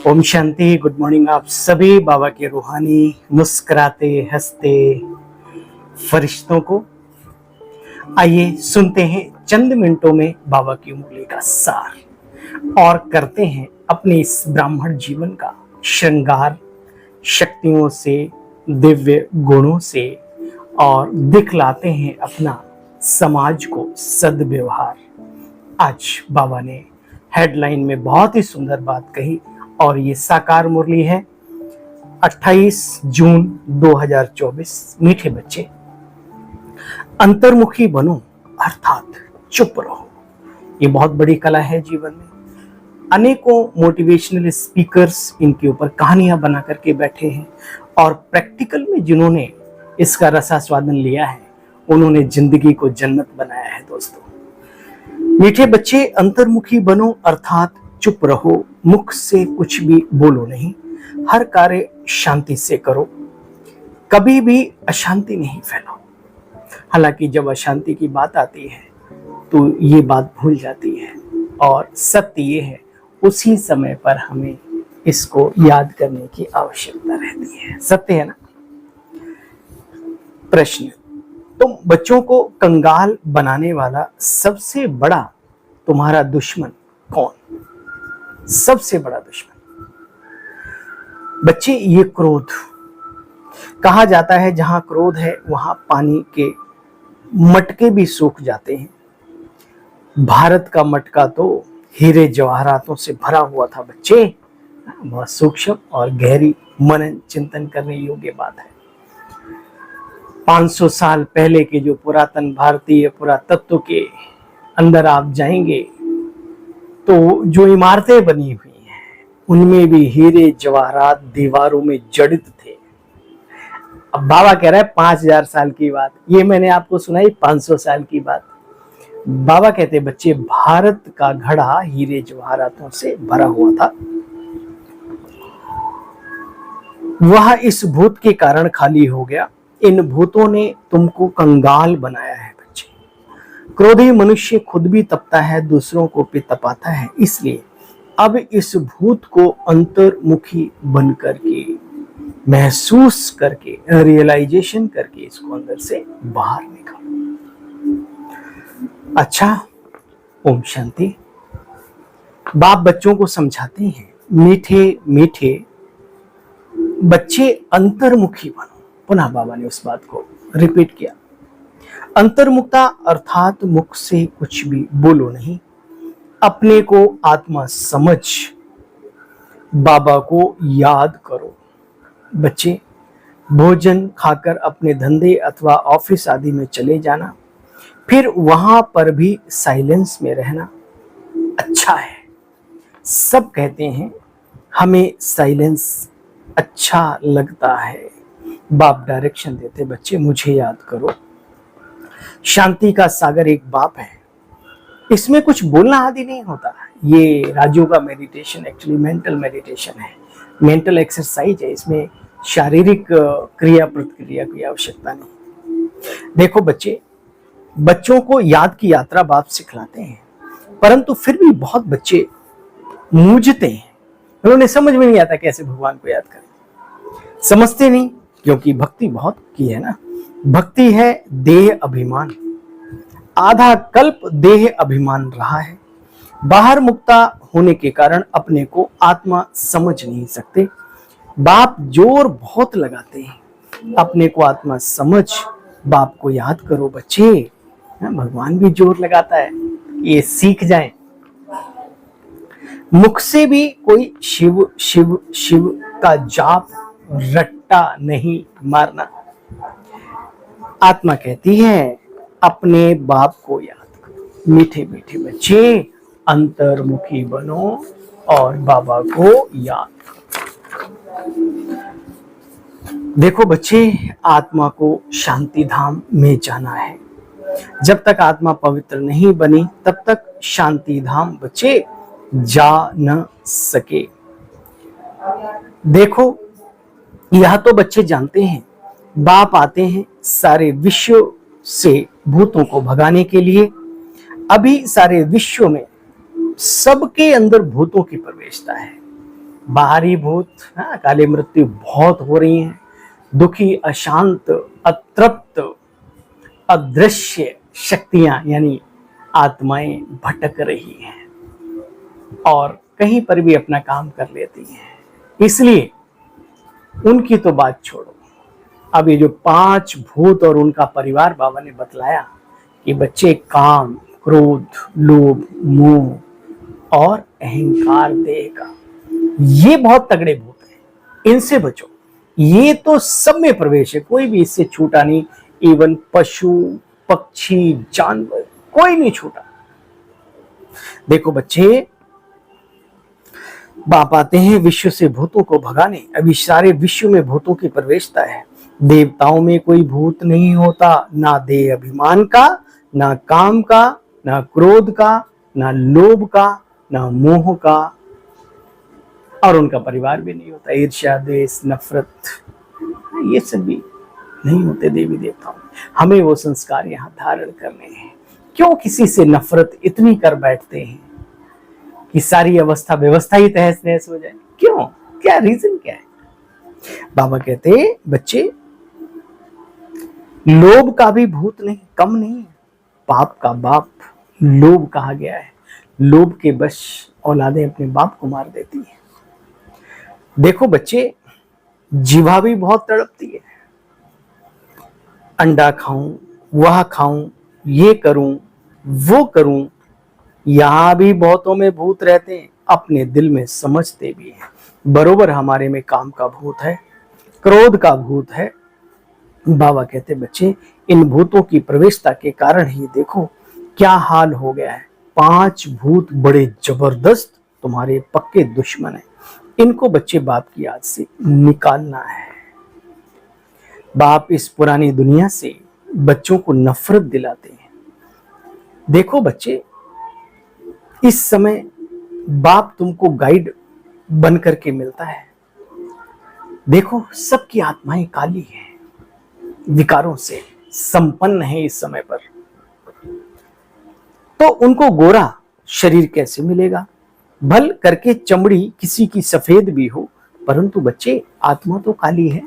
Om Shanti. Good morning आप सभी बाबा के रूहानी मुस्कुराते हंसते फरिश्तों को। आइए सुनते हैं चंद मिनटों में बाबा की उंगली का सार और करते हैं अपने इस ब्राह्मण जीवन का श्रृंगार शक्तियों से, दिव्य गुणों से और दिखलाते हैं अपना समाज को सद्व्यवहार। आज बाबा ने हेडलाइन में बहुत ही सुंदर बात कही और ये साकार मुरली है 28 जून 2024। मीठे बच्चे, अंतर्मुखी बनो अर्थात चुप रहो। ये बहुत बड़ी कला है जीवन में। अनेकों मोटिवेशनल स्पीकर्स इनके ऊपर कहानियां बना करके बैठे हैं और प्रैक्टिकल में जिन्होंने इसका रसास्वादन लिया है उन्होंने जिंदगी को जन्नत बनाया है। दोस्तों मीठे बच्चे, अंतर्मुखी बनो अर्थात चुप रहो, मुख से कुछ भी बोलो नहीं, हर कार्य शांति से करो, कभी भी अशांति नहीं फैलाओ। हालांकि जब अशांति की बात आती है तो ये बात भूल जाती है और सत्य ये है उसी समय पर हमें इसको याद करने की आवश्यकता रहती है। सत्य है ना। प्रश्न, तुम बच्चों को कंगाल बनाने वाला सबसे बड़ा तुम्हारा दुश्मन कौन? सबसे बड़ा दुश्मन बच्चे, ये क्रोध। कहा जाता है जहां क्रोध है वहां पानी के मटके भी सूख जाते हैं। भारत का मटका तो हीरे जवाहरातों से भरा हुआ था बच्चे। बहुत सूक्ष्म और गहरी मनन चिंतन करने योग्य बात है। 500 साल पहले के जो पुरातन भारतीय पुरातत्व के अंदर आप जाएंगे तो जो इमारतें बनी हुई हैं उनमें भी हीरे जवाहरात दीवारों में जड़ित थे। अब बाबा कह रहा है 5000 साल की बात, ये मैंने आपको सुनाई 500 साल की बात। बाबा कहते बच्चे, भारत का घड़ा हीरे जवाहरातों से भरा हुआ था। वह इस भूत के कारण खाली हो गया। इन भूतों ने तुमको कंगाल बनाया है बच्चे। क्रोधी मनुष्य खुद भी तपता है, दूसरों को भी तपाता है। इसलिए अब इस भूत को अंतर्मुखी बन करके, महसूस करके, रियलाइजेशन करके इसको अंदर से बाहर निकालो। अच्छा, ओम शांति। बाप बच्चों को समझाते हैं, मीठे मीठे बच्चे अंतर्मुखी बनो। पुनः बाबा ने उस बात को रिपीट किया। अंतर्मुखता अर्थात मुख से कुछ भी बोलो नहीं, अपने को आत्मा समझ बाबा को याद करो। बच्चे, भोजन खाकर अपने धंधे अथवा ऑफिस आदि में चले जाना, फिर वहां पर भी साइलेंस में रहना अच्छा है। सब कहते हैं हमें साइलेंस अच्छा लगता है। बाप डायरेक्शन देते, बच्चे मुझे याद करो। शांति का सागर एक बाप है, इसमें कुछ बोलना आदि नहीं होता। ये राजू का मेडिटेशन एक्चुअली मेंटल मेडिटेशन है, मेंटल एक्सरसाइज है। इसमें शारीरिक क्रिया प्रतिक्रिया की आवश्यकता नहीं। देखो बच्चे, बच्चों को याद की यात्रा बाप सिखलाते हैं, परंतु फिर भी बहुत बच्चे मूझते हैं। उन्हें समझ में नहीं आता कैसे भगवान को याद करें। समझते नहीं क्योंकि भक्ति बहुत की है ना। भक्ति है देह अभिमान। आधा कल्प देह अभिमान रहा है। बाहर मुक्ता होने के कारण अपने को आत्मा समझ नहीं सकते। बाप जोर बहुत लगाते हैं, अपने को आत्मा समझ, बाप को याद करो बच्चे। भगवान भी जोर लगाता है, ये सीख जाएं। मुख से भी कोई शिव शिव शिव का जाप रट्टा नहीं मारना। आत्मा कहती है अपने बाप को याद करो। मीठे मीठे बच्चे, अंतर्मुखी बनो और बाबा को याद करो। देखो बच्चे, आत्मा को शांति धाम में जाना है। जब तक आत्मा पवित्र नहीं बनी तब तक शांति धाम बच्चे जा न सके। देखो, यह तो बच्चे जानते हैं, बाप आते हैं सारे विश्व से भूतों को भगाने के लिए। अभी सारे विश्व में सबके अंदर भूतों की प्रवेशता है। बाहरी भूत, हाँ, काली मृत्यु बहुत हो रही हैं। दुखी, अशांत, अतृप्त, अदृश्य शक्तियां यानी आत्माएं भटक रही हैं और कहीं पर भी अपना काम कर लेती हैं। इसलिए उनकी तो बात छोड़ो, अब ये जो 5 भूत और उनका परिवार बाबा ने बतलाया कि बच्चे काम, क्रोध, लोभ, मोह और अहंकार देह का, ये बहुत तगड़े भूत हैं, इनसे बचो। ये तो सब में प्रवेश है, कोई भी इससे छूटा नहीं। इवन पशु, पक्षी, जानवर, कोई नहीं छूटा। देखो बच्चे, बाप आते हैं विश्व से भूतों को भगाने। अभी सारे विश्व में भूतों की प्रवेशता है। देवताओं में कोई भूत नहीं होता, ना देह अभिमान का, ना काम का, ना क्रोध का, ना लोभ का, ना मोह का, और उनका परिवार भी नहीं होता। ईर्ष्या, द्वेष, नफरत, ये सब भी नहीं होते देवी देवताओं में। हमें वो संस्कार यहाँ धारण करने हैं। क्यों किसी से नफरत इतनी कर बैठते हैं कि सारी अवस्था व्यवस्था ही तहस नहस हो जाए? क्यों? क्या रीजन क्या है? बाबा कहते बच्चे, लोभ का भी भूत नहीं, कम नहीं है। पाप का बाप लोभ कहा गया है। लोभ के वश औलादें अपने बाप को मार देती हैं। देखो बच्चे, जीवा भी बहुत तड़पती है। अंडा खाऊं, वह खाऊं, ये करूं, वो करूं। यहां भी बहुतों में भूत रहते हैं, अपने दिल में समझते भी हैं। बरोबर हमारे में काम का भूत है, क्रोध का भूत है। बाबा कहते बच्चे, इन भूतों की प्रवेशता के कारण ही देखो क्या हाल हो गया है। 5 भूत बड़े जबरदस्त तुम्हारे पक्के दुश्मन हैं। इनको बच्चे बाप की याद से निकालना है। बाप इस पुरानी दुनिया से बच्चों को नफरत दिलाते हैं। देखो बच्चे, इस समय बाप तुमको गाइड बन करके मिलता है। देखो, सबकी आत्माएं काली हैं, विकारों से संपन्न है इस समय पर, तो उनको गोरा शरीर कैसे मिलेगा? भल करके चमड़ी किसी की सफेद भी हो, परंतु बच्चे आत्मा तो काली है।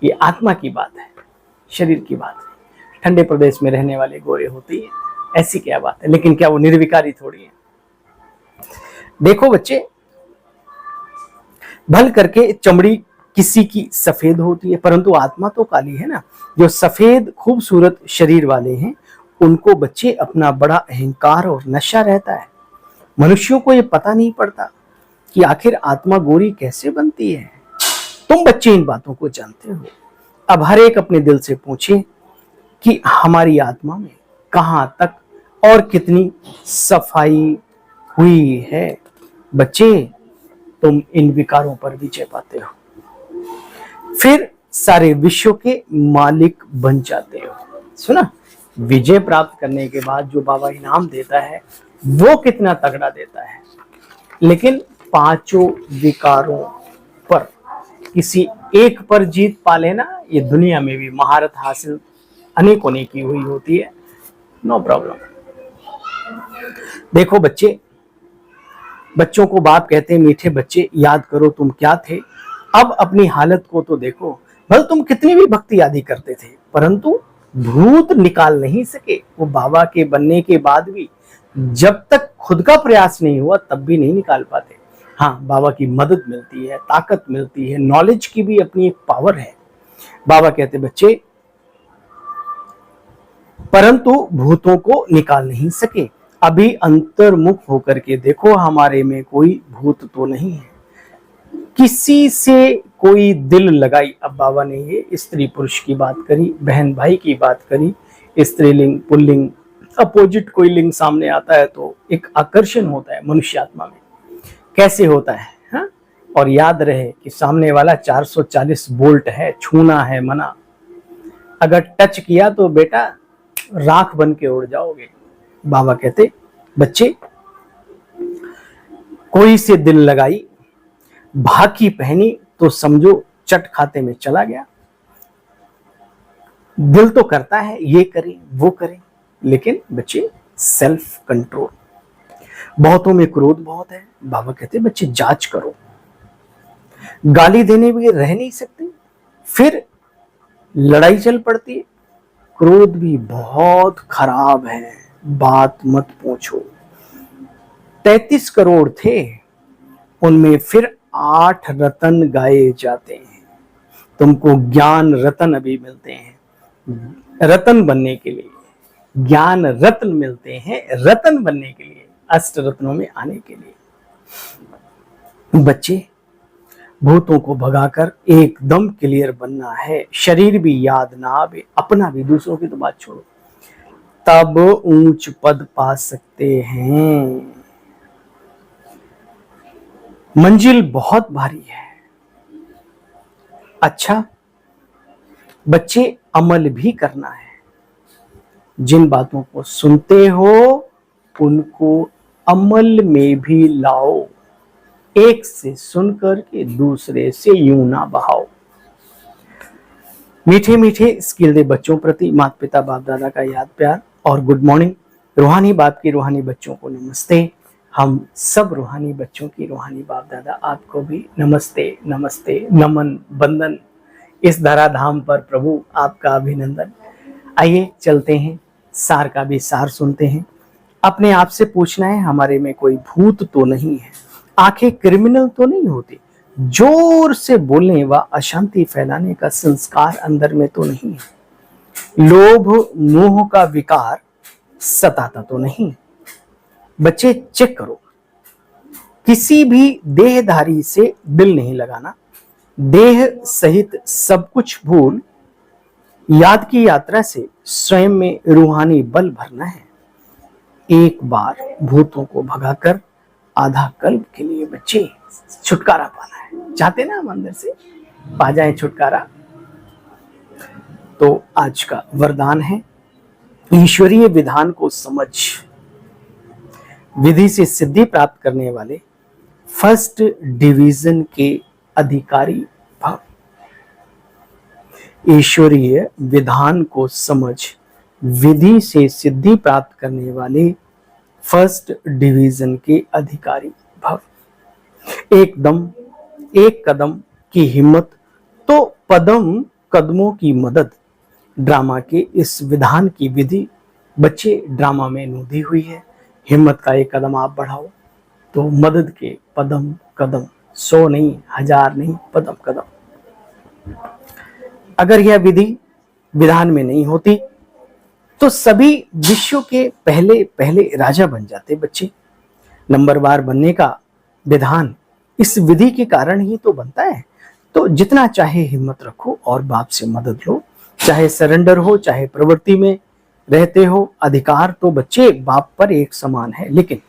ये आत्मा की बात है, शरीर की बात है। ठंडे प्रदेश में रहने वाले गोरे होते हैं, ऐसी क्या बात है? लेकिन क्या वो निर्विकारी थोड़ी है? देखो बच्चे, भल करके चमड़ी किसी की सफेद होती है, परंतु आत्मा तो काली है ना। जो सफेद खूबसूरत शरीर वाले हैं, उनको बच्चे अपना बड़ा अहंकार और नशा रहता है। मनुष्यों को ये पता नहीं पड़ता कि आखिर आत्मा गोरी कैसे बनती है। तुम बच्चे इन बातों को जानते हो। अब हर एक अपने दिल से पूछे कि हमारी आत्मा में कहां तक और कितनी सफाई हुई है। बच्चे, तुम इन विकारों पर विजय पाते हो, फिर सारे विश्व के मालिक बन जाते हो। सुना, विजय प्राप्त करने के बाद जो बाबा इनाम देता है वो कितना तगड़ा देता है। लेकिन 5 विकारों पर किसी एक पर जीत पा लेना, ये दुनिया में भी महारत हासिल अनेकों ने की हुई होती है, नो प्रॉब्लम। देखो बच्चे, बच्चों को बाप कहते हैं मीठे बच्चे, याद करो तुम क्या थे। अब अपनी हालत को तो देखो। भले तुम कितनी भी भक्ति आदि करते थे, परंतु भूत निकाल नहीं सके। वो बाबा के बनने के बाद भी जब तक खुद का प्रयास नहीं हुआ तब भी नहीं निकाल पाते। हाँ, बाबा की मदद मिलती है, ताकत मिलती है, नॉलेज की भी अपनी एक पावर है। बाबा कहते बच्चे, परंतु भूतों को निकाल नहीं सके। अभी अंतर्मुख होकर के देखो, हमारे में कोई भूत तो नहीं है। किसी से कोई दिल लगाई। अब बाबा ने ये स्त्री पुरुष की बात करी, बहन भाई की बात करी, स्त्रीलिंग पुल्लिंग अपोजिट कोई लिंग सामने आता है तो एक आकर्षण होता है मनुष्य आत्मा में। कैसे होता है? हाँ? और याद रहे कि सामने वाला 440 वोल्ट है, छूना है मना। अगर टच किया तो बेटा राख बन के उड़ जाओगे। बाबा कहते बच्चे, कोई से दिल लगाई, भाकी पहनी तो समझो चट खाते में चला गया। दिल तो करता है ये करें वो करें, लेकिन बच्चे सेल्फ कंट्रोल। बहुतों में क्रोध बहुत है। बाबा कहते बच्चे जांच करो। गाली देने भी रह नहीं सकते, फिर लड़ाई चल पड़ती है। क्रोध भी बहुत खराब है, बात मत पूछो। 33 करोड़ थे, उनमें फिर 8 रतन गाए जाते हैं। तुमको ज्ञान रतन अभी मिलते हैं रतन बनने के लिए, ज्ञान रत्न मिलते हैं रतन बनने के लिए, अष्ट रत्नों में आने के लिए। बच्चे, भूतों को भगाकर एकदम क्लियर बनना है। शरीर भी याद ना आवे, अपना भी, दूसरों की तो बात छोड़ो, तब ऊंच पद पा सकते हैं। मंजिल बहुत भारी है। अच्छा बच्चे, अमल भी करना है। जिन बातों को सुनते हो उनको अमल में भी लाओ। एक से सुनकर के दूसरे से यूं ना बहाओ। मीठे मीठे स्किल दे बच्चों प्रति माता पिता बाप दादा का याद प्यार और गुड मॉर्निंग। रूहानी बाप की रूहानी बच्चों को नमस्ते। हम सब रूहानी बच्चों की रूहानी बाप दादा आपको भी नमस्ते नमस्ते नमन बंदन। इस धराधाम पर प्रभु आपका अभिनंदन। आइए चलते हैं, सार का भी सार सुनते हैं। अपने आप से पूछना है, हमारे में कोई भूत तो नहीं है, आंखें क्रिमिनल तो नहीं होती, जोर से बोलने व अशांति फैलाने का संस्कार अंदर में तो नहीं है, लोभ मोह का विकार सताता तो नहीं। बच्चे चेक करो, किसी भी देहधारी से दिल नहीं लगाना। देह सहित सब कुछ भूल याद की यात्रा से स्वयं में रूहानी बल भरना है। एक बार भूतों को भगाकर आधा कल्प के लिए बच्चे छुटकारा पाना है। चाहते ना हम अंदर से पा जाए छुटकारा? तो आज का वरदान है, ईश्वरीय विधान को समझ विधि से सिद्धि प्राप्त करने वाले फर्स्ट डिवीजन के अधिकारी भव। ईश्वरीय विधान को समझ विधि से सिद्धि प्राप्त करने वाले फर्स्ट डिवीजन के अधिकारी भव। एकदम एक कदम की हिम्मत तो पदम कदमों की मदद। ड्रामा के इस विधान की विधि बच्चे ड्रामा में नोंधी हुई है। हिम्मत का एक कदम आप बढ़ाओ तो मदद के पदम कदम, 100 नहीं, 1000 नहीं, पदम कदम। अगर यह विधि विधान में नहीं होती तो सभी विश्व के पहले पहले राजा बन जाते। बच्चे, नंबरवार बनने का विधान इस विधि के कारण ही तो बनता है। तो जितना चाहे हिम्मत रखो और बाप से मदद लो, चाहे सरेंडर हो चाहे प्रवृत्ति में रहते हो, अधिकार तो बच्चे बाप पर एक समान है। लेकिन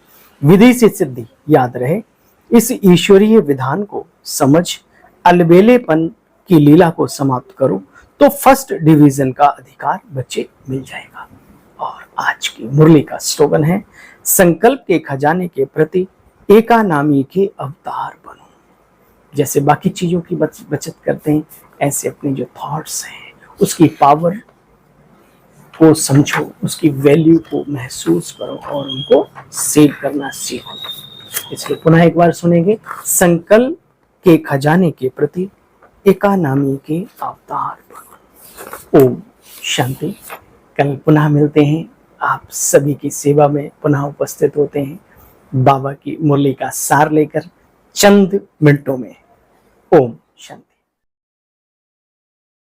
विधि से सिद्धि याद रहे, इस ईश्वरीय विधान को समझ अलबेलेपन की लीला को समाप्त करो तो फर्स्ट डिवीजन का अधिकार बच्चे मिल जाएगा। और आज की मुरली का स्लोगन है, संकल्प के खजाने के प्रति एका नामी के अवतार बनो। जैसे बाकी चीजों की बचत करते हैं, ऐसे अपने जो थॉट्स हैं उसकी पावर को समझो, उसकी वैल्यू को महसूस करो और उनको सेव करना सीखो। इसलिए पुनः एक बार सुनेंगे, संकल्प के खजाने के प्रति एका नामी के अवतार बनो। ओम शांति। कल पुनः मिलते हैं, आप सभी की सेवा में पुनः उपस्थित होते हैं बाबा की मुरली का सार लेकर चंद मिनटों में। ओम शांति।